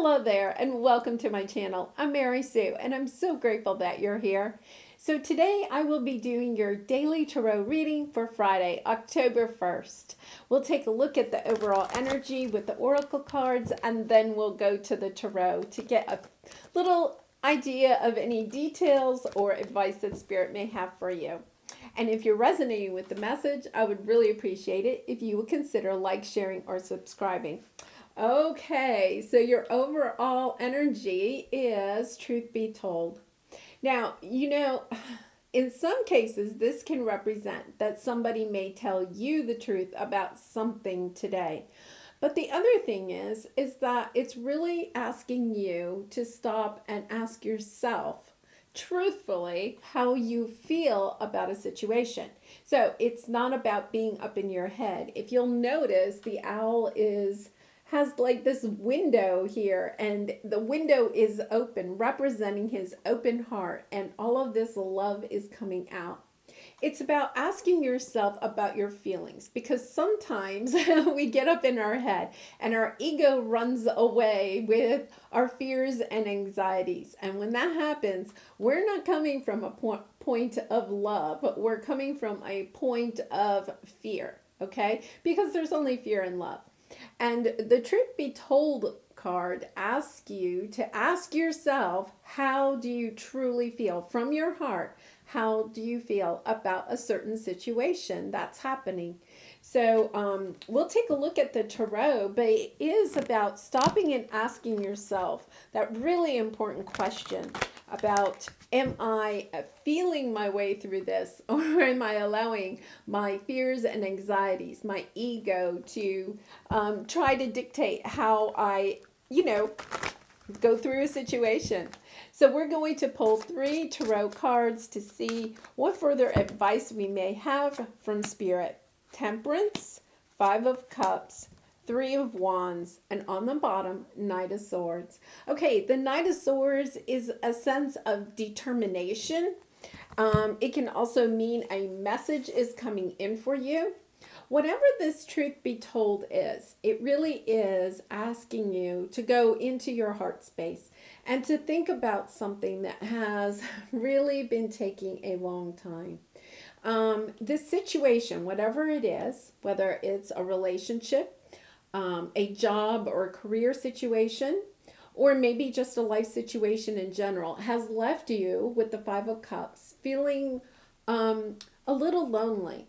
Hello there, and welcome to my channel. I'm Mary Sue, and I'm so grateful that you're here. So today I will be doing your daily tarot reading for Friday, October 1st. We'll take a look at the overall energy with the oracle cards, and then we'll go to the tarot to get a little idea of any details or advice that Spirit may have for you. And if you're resonating with the message, I would really appreciate it if you would consider like, sharing, or subscribing. Okay, so your overall energy is truth be told. Now, in some cases, this can represent that somebody may tell you the truth about something today. But the other thing is that it's really asking you to stop and ask yourself truthfully how you feel about a situation. So it's not about being up in your head. If you'll notice, the owl has like this window here, and the window is open, representing his open heart, and all of this love is coming out. It's about asking yourself about your feelings, because sometimes we get up in our head and our ego runs away with our fears and anxieties. And when that happens, we're not coming from a point of love, we're coming from a point of fear, okay? Because there's only fear and love. And the truth be told card asks you to ask yourself, how do you truly feel from your heart? How do you feel about a certain situation that's happening? So we'll take a look at the tarot, but it is about stopping and asking yourself that really important question about, am I feeling my way through this, or am I allowing my fears and anxieties, my ego to try to dictate how I, go through a situation? So we're going to pull 3 tarot cards to see what further advice we may have from Spirit. Temperance, 5 of Cups, 3 of Wands, and on the bottom, Knight of Swords. Okay, the Knight of Swords is a sense of determination. It can also mean a message is coming in for you. Whatever this truth be told is, it really is asking you to go into your heart space and to think about something that has really been taking a long time. This situation, whatever it is, whether it's a relationship, a job or career situation, or maybe just a life situation in general, has left you with the 5 of Cups feeling a little lonely.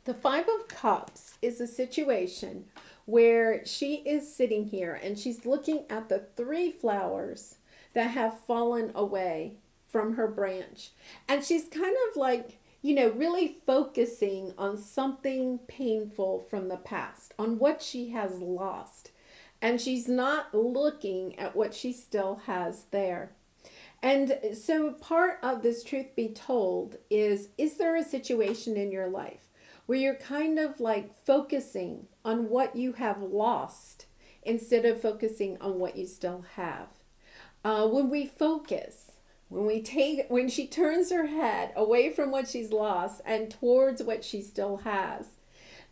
The 5 of Cups is a situation where she is sitting here and she's looking at the 3 flowers that have fallen away from her branch. And she's kind of like, really focusing on something painful from the past, on what she has lost. And she's not looking at what she still has there. And so part of this truth be told is there a situation in your life where you're kind of like focusing on what you have lost instead of focusing on what you still have? When we focus, when she turns her head away from what she's lost and towards what she still has,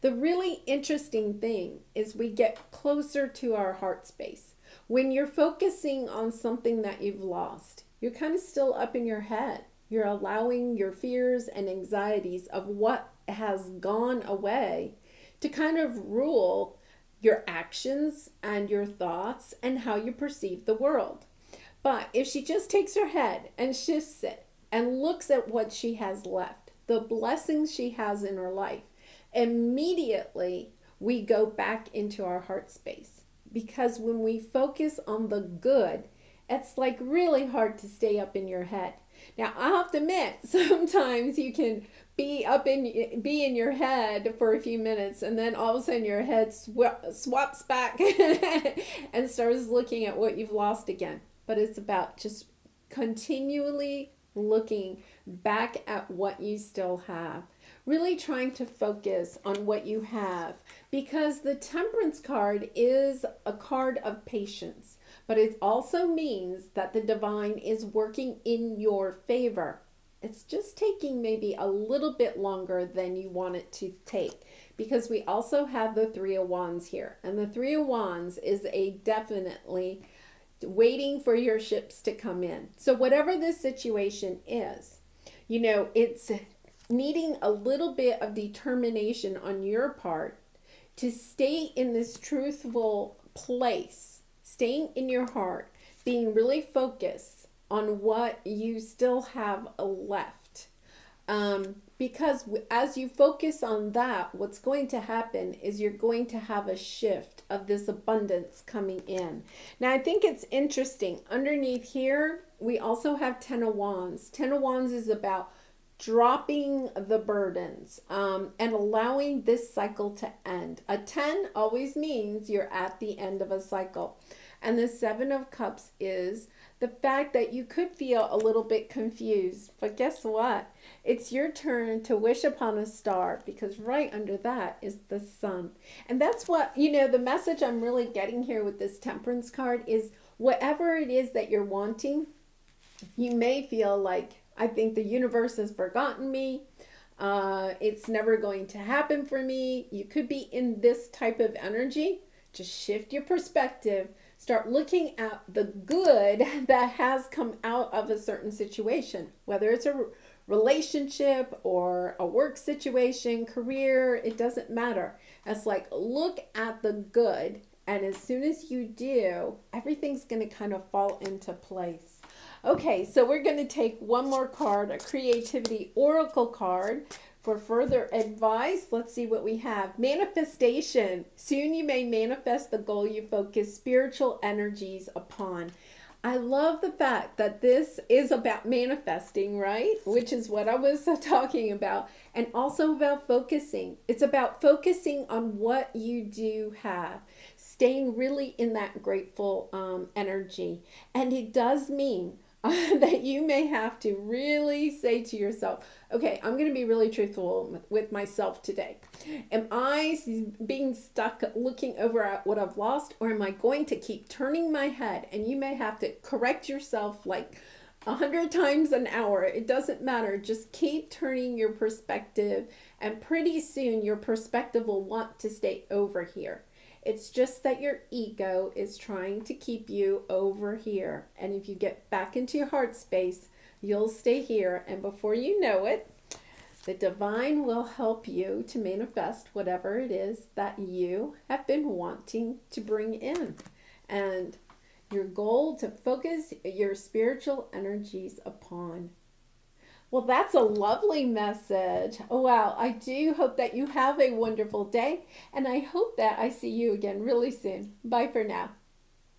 the really interesting thing is we get closer to our heart space. When you're focusing on something that you've lost, you're kind of still up in your head. You're allowing your fears and anxieties of what has gone away to kind of rule your actions and your thoughts and how you perceive the world. But if she just takes her head and shifts it and looks at what she has left, the blessings she has in her life, immediately we go back into our heart space. Because when we focus on the good, it's like really hard to stay up in your head. Now, I have to admit, sometimes you can be in your head for a few minutes, and then all of a sudden your head swaps back and starts looking at what you've lost again. But it's about just continually looking back at what you still have. Really trying to focus on what you have, because the Temperance card is a card of patience, but it also means that the divine is working in your favor. It's just taking maybe a little bit longer than you want it to take, because we also have the 3 of Wands here, and the 3 of Wands is a definitely waiting for your ships to come in. So whatever this situation is, you know, it's needing a little bit of determination on your part to stay in this truthful place, staying in your heart, being really focused on what you still have left. Because as you focus on that, what's going to happen is you're going to have a shift of this abundance coming in. Now, I think it's interesting. Underneath here, we also have Ten of Wands. Ten of Wands is about dropping the burdens and allowing this cycle to end. A 10 always means you're at the end of a cycle. And the Seven of Cups is the fact that you could feel a little bit confused. But guess what? It's your turn to wish upon a star, because right under that is the sun. And that's what, you know, the message I'm really getting here with this Temperance card is whatever it is that you're wanting, you may feel like, I think the universe has forgotten me. It's never going to happen for me. You could be in this type of energy. Just shift your perspective. Start looking at the good that has come out of a certain situation, whether it's a relationship or a work situation, career, it doesn't matter. It's like, look at the good. And as soon as you do, everything's going to kind of fall into place. Okay, so we're going to take one more card, a creativity oracle card for further advice. Let's see what we have. Manifestation. Soon you may manifest the goal you focus spiritual energies upon. I love the fact that this is about manifesting, right? Which is what I was talking about. And also about focusing. It's about focusing on what you do have. Staying really in that grateful energy. And it does mean that you may have to really say to yourself, okay, I'm going to be really truthful with myself today. Am I being stuck looking over at what I've lost, or am I going to keep turning my head? And you may have to correct yourself like 100 times an hour. It doesn't matter. Just keep turning your perspective, and pretty soon your perspective will want to stay over here. It's just that your ego is trying to keep you over here. And if you get back into your heart space, you'll stay here. And before you know it, the divine will help you to manifest whatever it is that you have been wanting to bring in. And your goal to focus your spiritual energies upon. Well, that's a lovely message. Oh, wow. I do hope that you have a wonderful day, and I hope that I see you again really soon. Bye for now.